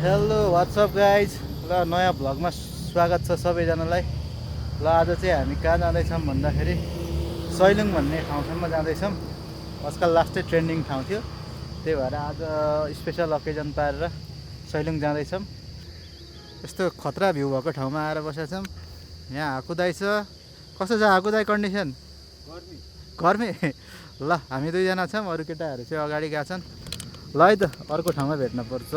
Hello what's up guys ल नयाँ भ्लगमा स्वागत छ सबैजनालाई। ल आज चाहिँ हामी कहाँ जाँदैछौँ भन्दाखेरि सैलुङ भन्ने ठाउँसम्म जाँदैछौँ। आजकल लास्टै ट्रेन्डिङ ठाउँ थियो, त्यही भएर आज स्पेसल अकेजन पारेर सैलुङ जाँदैछौँ। यस्तो खतरा भ्यू भएको ठाउँमा आएर बसेका छौँ। यहाँ हाकुदाई छ। कस्तो छ हाकुदाई कन्डिसन? गर्मी ल हामी दुईजना छौँ, अरू केटाहरू चाहिँ अगाडि गएका छन्। ल है त अर्को ठाउँमा भेट्न पर्छ।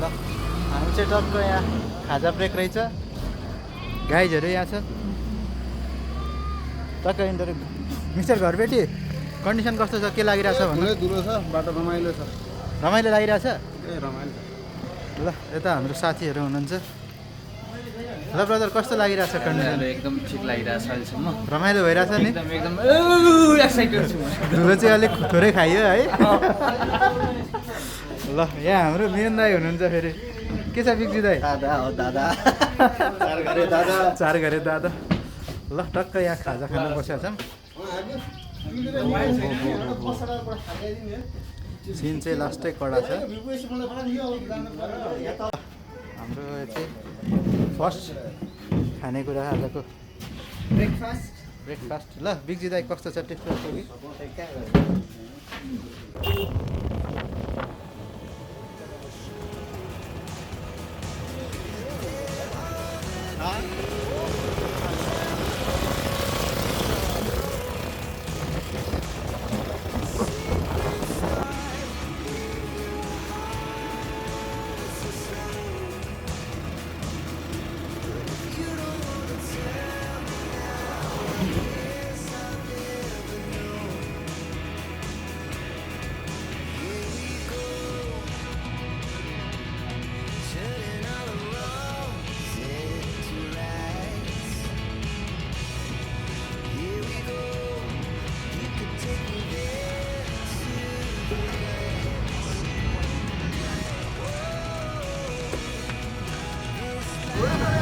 ल हामी चाहिँ टक्क यहाँ खाजा ब्रेक रहेछ, गाइजहरू यहाँ छ टक्क इन्टरभ्यू। मिस्टर घरबेटी कन्डिसन कस्तो छ, के लागिरहेछ भन्नु? दुलो छ, बाटो रमाइलो छ। रमाइलो लागिरहेछ? ए रमाइलो छ। ल यता हाम्रो साथीहरू हुनुहुन्छ। ल ब्रदर कस्तो लागिरहेछ कन्डिसन? एकदम ठिक लागिरहेछ अहिलेसम्म। रमाइलो भइरहेछ नि? एकदम एक्साइटेड छु म। धुलो चाहिँ अलिक थोरै खाइयो है। ल यहाँ हाम्रो मेन दाई हुनुहुन्छ फेरि। के छ बिग्जी दाई? दादा हो दादा। चार घरे दादा। ल टक्क यहाँ खाजा खान बसेका छौँ। सिन चाहिँ लास्टै कडा छ। हाम्रो चाहिँ फर्स्ट खानेकुरा आजको ब्रेकफास्ट। ल बिग्जी दाई कस्तो छ, टेस्ट गर्छौ कि?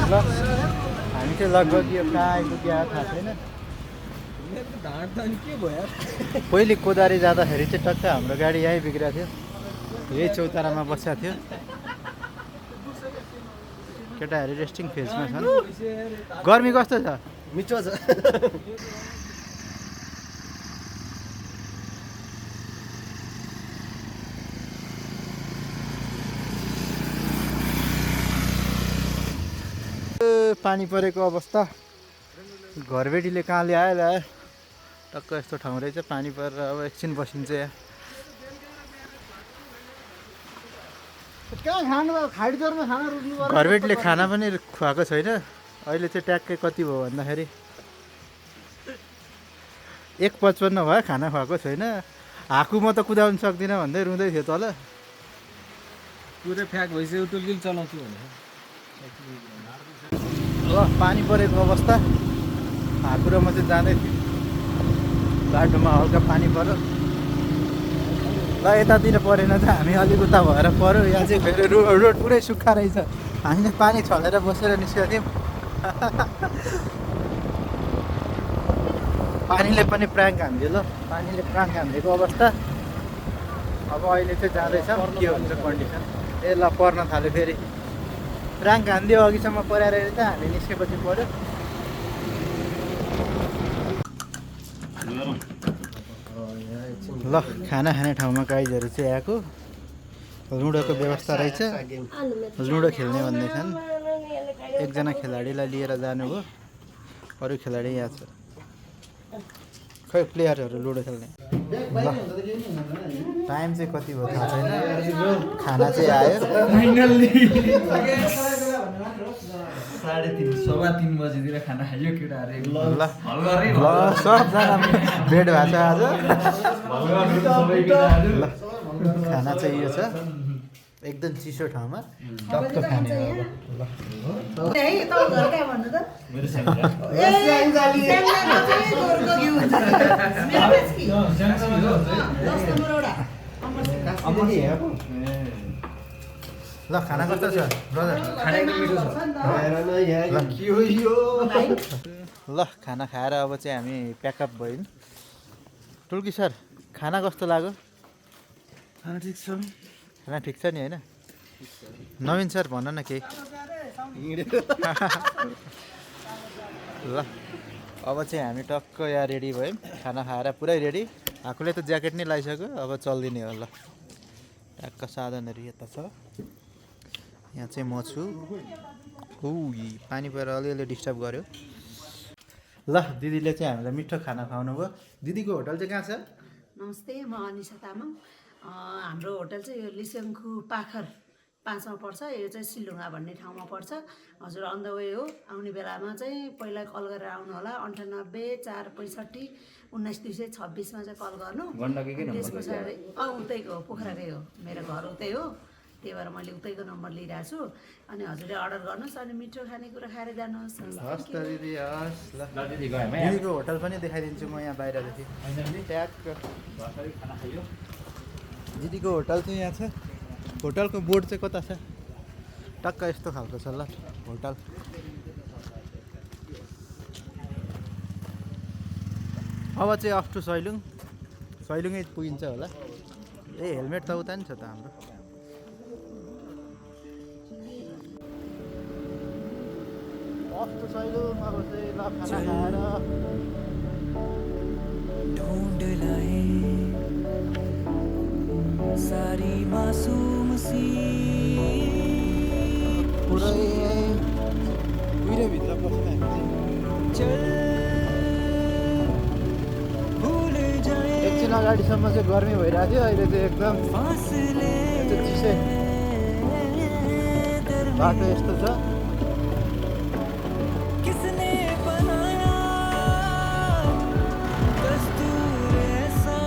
ल हामी चाहिँ लगभग यो कहाँ आइपुग्यो थाहा छैन। पहिले कोदारी जाँदाखेरि चाहिँ टक्क हाम्रो गाडी यहीँ बिग्रेको थियो, यही चौतारामा बसेको थियो। केटाहरू रेस्टिङ फेजमा छन्। गर्मी कस्तो छ? मिठो छ। पानी परेको अवस्था। घरबेटीले कहाँ ल्यायो ल्यायो, टक्क यस्तो ठाउँ रहेछ। पानी परेर अब एकछिन बसिन्छ यहाँ। घरबेटीले खाना पनि खुवाएको छैन। अहिले चाहिँ ट्याक्कै कति भयो भन्दाखेरि 1:55 भयो, खाना खुवाएको छैन। हाकु म त कुदाउनु सक्दिनँ भन्दै रुँदै थियो तल। पुरै फ्याक भइसक्यो, टुल्किल चलाउँछु भने। ल पानी परेको अवस्था। हाकु र म चाहिँ जाँदै थिएँ, बाटोमा हल्का पानी पऱ्यो। ल यतातिर परेन त हामी अलिक उता भएर पऱ्यो। यहाँ चाहिँ फेरि रोड पुरै सुक्खा रहेछ। हामीले पानी छलेर बसेर निस्केको थियौँ। पानीले पनि प्राङ्क हान्दियो। ल पानीले प्राङ्क हान्दिएको अवस्था। अब अहिले चाहिँ जाँदैछ, के हुन्छ कन्डिसन। ए ल पर्न थाल्यो फेरि। प्राङ्क हान्दियो अघिसम्म पऱ्याएर त हामी निस्केपछि पऱ्यो। ल खाना खाने ठाउँमा गाइजहरू चाहिँ आएको। लुडोको व्यवस्था रहेछ, लुडो खेल्ने भन्दैछन्। एकजना खेलाडीलाई लिएर जानुभयो, अरू खेलाडी यहाँ छ। खै प्लेयरहरू लुडो खेल्ने। ल टाइम चाहिँ कति भयो थाहा छैन। खाना चाहिँ आयो। 3:30 3:15 बजीतिर खाना खायो केटाहरू। ल सबजना भेट भएको छ आज। ल खाना चाहिँ यो छ। एकदम चिसो ठाउँमा टक्क खाने हो अब। ल ल खाना कस्तो छ ब्रदर ल खाना खाएर अब चाहिँ हामी प्याकअप भयौँ टुल्की सर खाना कस्तो लाग्यो ठिक छ खाना ठिक छ नि होइन नवीन सर भन न केही ल अब चाहिँ हामी टक्क यहाँ रेडी भयौँ खाना खाएर पुरै रेडी आफूले त ज्याकेट नै लगाइसक्यो अब चल्दिने हो ल ट्याक्क साधनहरू यता छ यहाँ चाहिँ म छु पानी परेर अलिअलि डिस्टर्ब गर्यो ल दिदीले चाहिँ हामीलाई मिठो खाना खुवाउनु भयो दिदीको होटल चाहिँ कहाँ छ नमस्ते म अनिसा तामाङ हाम्रो होटल चाहिँ यो लिसेङखु पाखर 5 मा पर्छ यो चाहिँ सिलुङ्गा भन्ने ठाउँमा पर्छ हजुर अन द वे हो आउने बेलामा चाहिँ पहिला कल गरेर आउनु होला 98 465 19226 मा चाहिँ कल गर्नु त्यस पछाडि उतैको हो पोखराकै हो मेरो घर उतै हो त्यही भएर मैले उतैको नम्बर लिइरहेको छु अनि हजुरले अर्डर गर्नुहोस् अनि मिठो खानेकुरा खाएर जानुहोस् हस् त दिदी हस् ल दिदीको होटल पनि देखाइदिन्छु म यहाँ बाहिरदेखि ट्याक्क दिदीको होटल चाहिँ यहाँ छ होटलको बोर्ड चाहिँ कता छ टक्क यस्तो खालको छ ल होटल अब चाहिँ अफ टु सैलुङै पुगिन्छ होला ए हेलमेट त उता नि छ त हाम्रो अफ टु सैलुङ अब चाहिँ ल खाना खाएर ढूंढ लाए सारी मासूम सी पुरै भित्र बस्ने चल भूल जाए एकछिन अगाडिसम्म चाहिँ गर्मी भइरहेको थियो अहिले चाहिँ एकदम फासले चिसै बाटो यस्तो छ किसने बनाया दस्तूर ऐसा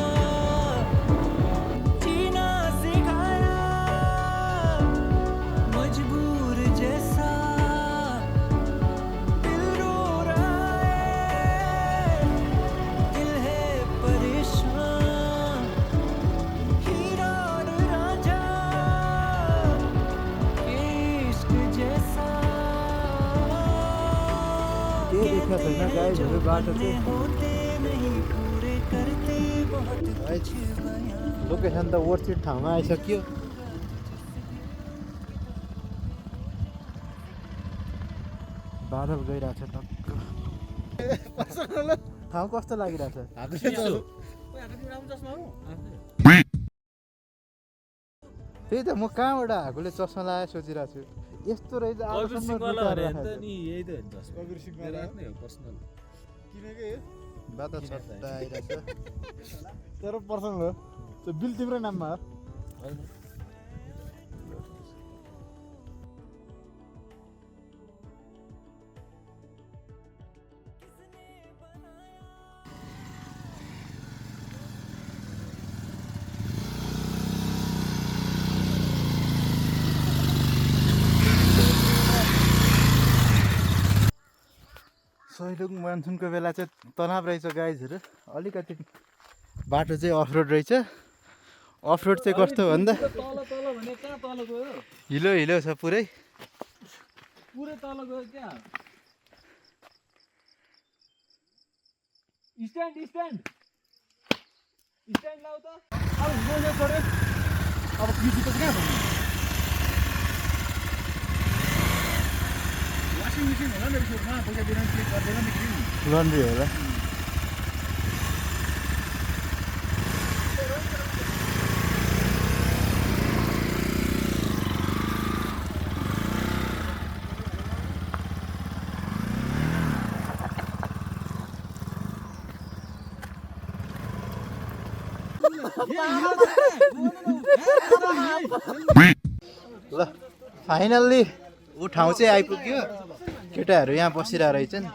जीना सिखाया मजबूर जैसा दिल रो रहा है दिल है परेशान हीरा और राजा इश्क जैसा के देखा छैन गाइजहरू बाटो चाहिँ होते नहीं पूरे करते बहुत कुछ बयां लोकेसन त वर्सिट ठाउँमा आइसक्यो बादल गइरहेको छ टक्क ठाउँ कस्तो लागिरहेछ त्यही त म कहाँबाट हाकोले चस्मा लगाएर सोचिरहेको छु यस्तो रहेछ आजसम्म लुकाएर राखेको छु। बाटो छट्टा आइरहेछ तेरो पर्सनल हो त्यो बिल तिम्रो नाममा हो सैलुङ मनसुनको बेला चाहिँ तनाव रहेछ गाइजहरू अलिकति बाटो चाहिँ अफरोड रहेछ अफरोड चाहिँ कस्तो भन्दा तल भने कहाँ तल गयो हिलो छ पुरै पुरै तल गयो क्या स्ट्यान्ड लाउ त अब बोल्यो पऱ्यो अब कृषि त कहाँ भन्नु वासिङ मेसिन होला मेरो सुरुमा पैसा दिएर क्लिक गर्दैन नि क्लिन लन्ड्री होला ल फाइनल्ली ऊ ठाउँ चाहिँ आइपुग्यो केटाहरू यहाँ बसिरहेको रहेछन्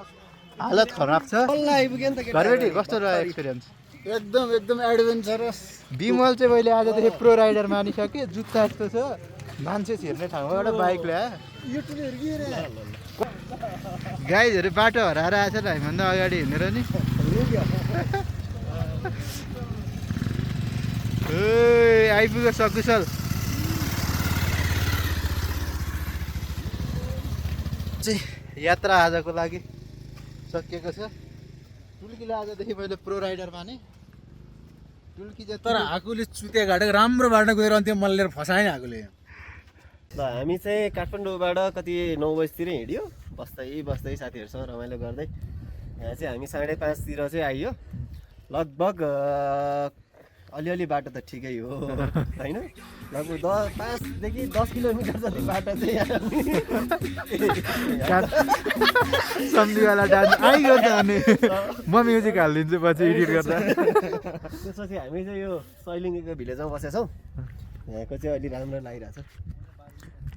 हालत खराब छ आइपुग्यो नि त घरबेटी कस्तो रह्यो एक्सपिरियन्स एकदम एडभेन्चरस बिमल चाहिँ मैले आजदेखि प्रो राइडर मानिसकेँ जुत्ता यस्तो छ मान्छे छिर्ने ठाउँमा एउटा बाइक ल्यायो गाइजहरू बाटो हराएर आएछ त हामीभन्दा अगाडि हिँडेर नि आइपुग्यो सकुशल चाहिँ यात्रा आजको लागि सकिएको छ। टुल्कीले आजदेखि मैले प्रो राइडर माने। टुल्की चाहिँ तर हाकुले चुते घाटेको राम्रो बाटो गएर अन्त्य मलाई लिएर फसाएन हाकुले। ल हामी चाहिँ काठमाडौँबाट कति 9 बजीतिर हिँड्यो, बस्दै साथीहरूसँग रमाइलो गर्दै। यहाँ चाहिँ हामी 5:30 तिर चाहिँ आइयो। लगभग अलिअलि बाटो त ठिकै हो होइन, लगभग 5 देखि 10 किलोमिटर जति बाटो चाहिँ सम्झीवाला डान्स आइगयो त अनि म म्युजिक हालिदिन्छु पछि एडिट गर्दा। त्यसपछि हामी चाहिँ यो सैलिङको भिलेजमा बसेका छौँ। यहाँको चाहिँ अलि राम्रो लागिरहेछ।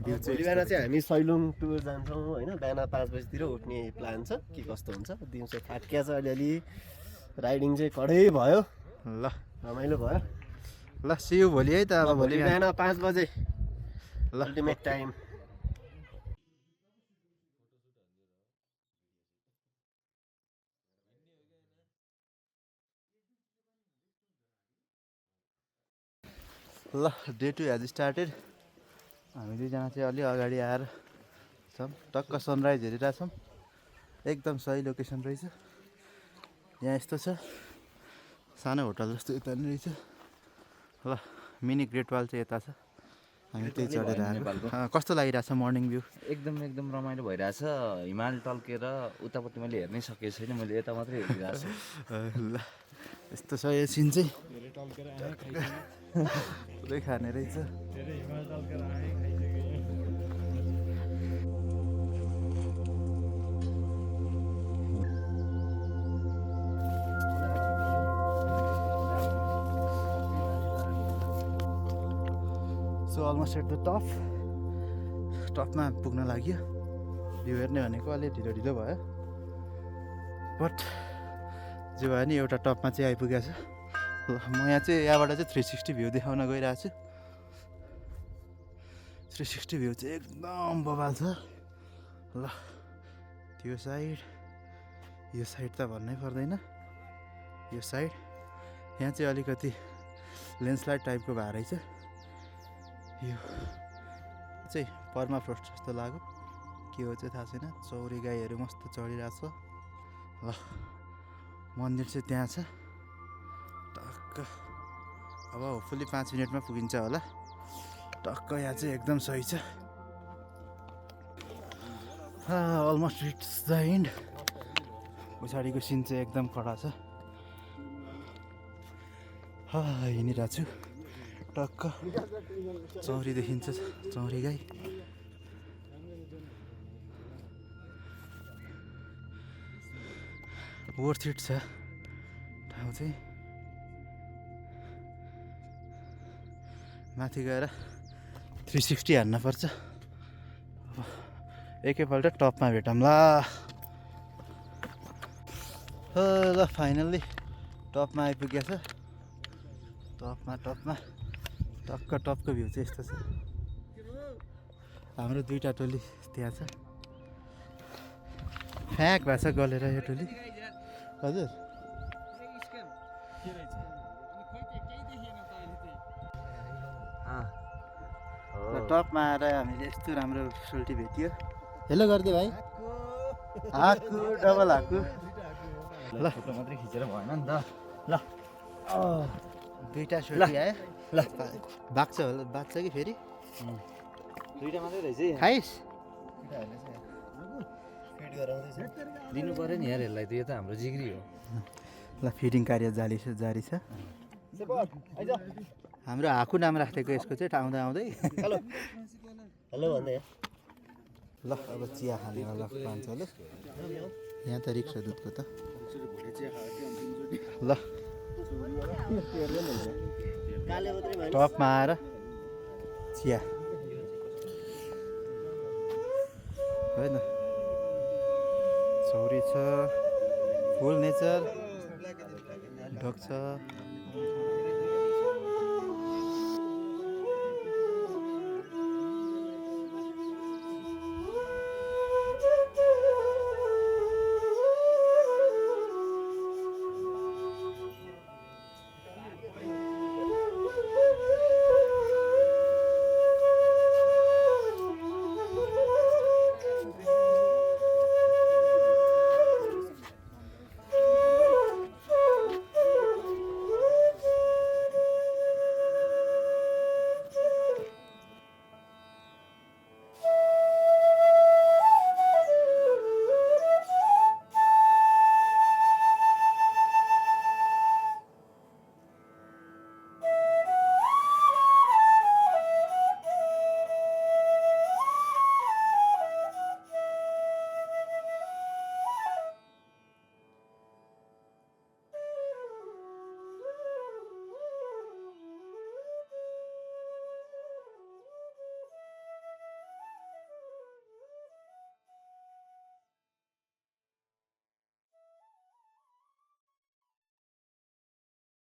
भोलि बिहान चाहिँ हामी सैलुङ टुर जान्छौँ होइन। बिहान 5 बजीतिर उठ्ने प्लान छ, के कस्तो हुन्छ। दिउँसो थाकिया छ अलिअलि, राइडिङ चाहिँ कडै भयो, ल रमाइलो भयो। ल सियु भोलि है त। अब भोलि बिहान 5 बजे ल अल्टिमेट टाइम। ल डे 2 हेज स्टार्टेड। हामी दुईजना चाहिँ अलि अगाडि आएर छौँ, टक्क सनराइज हेरिरहेछौँ। एकदम सही लोकेसन रहेछ। यहाँ यस्तो छ, सानो होटल जस्तो यता नि रहेछ। ल मिनी ग्रेट वाल चाहिँ यता छ, हामी त्यही चढेर आएको। कस्तो लागिरहेछ मर्निङ भ्यू? एकदम रमाइलो भइरहेछ। हिमाल टल्केर उतापट्टि मैले हेर्नै सकेको छैन, मैले यता मात्रै हेरिरहेको छु। ल यस्तो छ यो सिन चाहिँ। पुरै खाने रहेछ। सो अलमोस्ट एट द टपमा पुग्न लाग्यो। भ्यू हेर्ने भनेको अलि ढिलो भयो, बट जे भयो नि एउटा टपमा चाहिँ आइपुगेको छ। ल म यहाँ चाहिँ यहाँबाट चाहिँ 360 भ्यू देखाउन गइरहेको छु। 360 भ्यू चाहिँ एकदम बवाल छ। ल त्यो साइड, यो साइड त भन्नै पर्दैन। यो साइड यहाँ चाहिँ अलिकति लेन्डस्लाइड टाइपको भएर रहेछ। यो चाहिँ पर्माफ्रोस्ट जस्तो लाग्यो, के हो चाहिँ थाहा छैन। चौरी गाईहरू मस्त चढिरहेको छ। ल मन्दिर चाहिँ त्यहाँ छ टक्क। अब होपफुल्ली 5 मिनटमा पुगिन्छ होला। टक्क यहाँ चाहिँ एकदम सही छ। Almost it's the and. पछाडिको सिन चाहिँ एकदम कडा छ। हिँडिरहेको छु टक्क। चौरी देखिन्छ, चौरी गाई। वर्थ इट छ ठाउँ चाहिँ। माथि गएर 360 हान्न पर्छ। एकैपल्ट टपमा भेटौँला। ल फाइनल्ली टपमा आइपुगेको छ। टपमा टपको भ्यू चाहिँ यस्तो छ। हाम्रो दुईवटा टोली त्यहाँ छ। फ्याक भएको छ गलेर यो टोली। हजुर टपमा आएर हामीले यस्तो राम्रो सोल्टी भेट्यो। हेलो गरिदियो भाइ। हाकु डबल हाकु। ल फोटो मात्रै खिचेर भएन नि त। ल दुईवटा सोल्टी आयो। ल बाँच्छ होला, बाँच्छ कि फेरि? दुईटा मात्रै रहेछ। खाइस्? दिनु पऱ्यो नि यार यसलाई त, यो त हाम्रो जिग्री हो। ल फिडिङ कार्य जारी छ। हाम्रो हाकु नाम राखेको यसको चाहिँ आउँदै। हेलो भन्दै ल अब चिया खानेवाला पाउँछ। ल यहाँ त रिक्सा दुधको त। ल टपमा आएर चिया होइन। चौरी छ, फुल नेचर ढोक छ।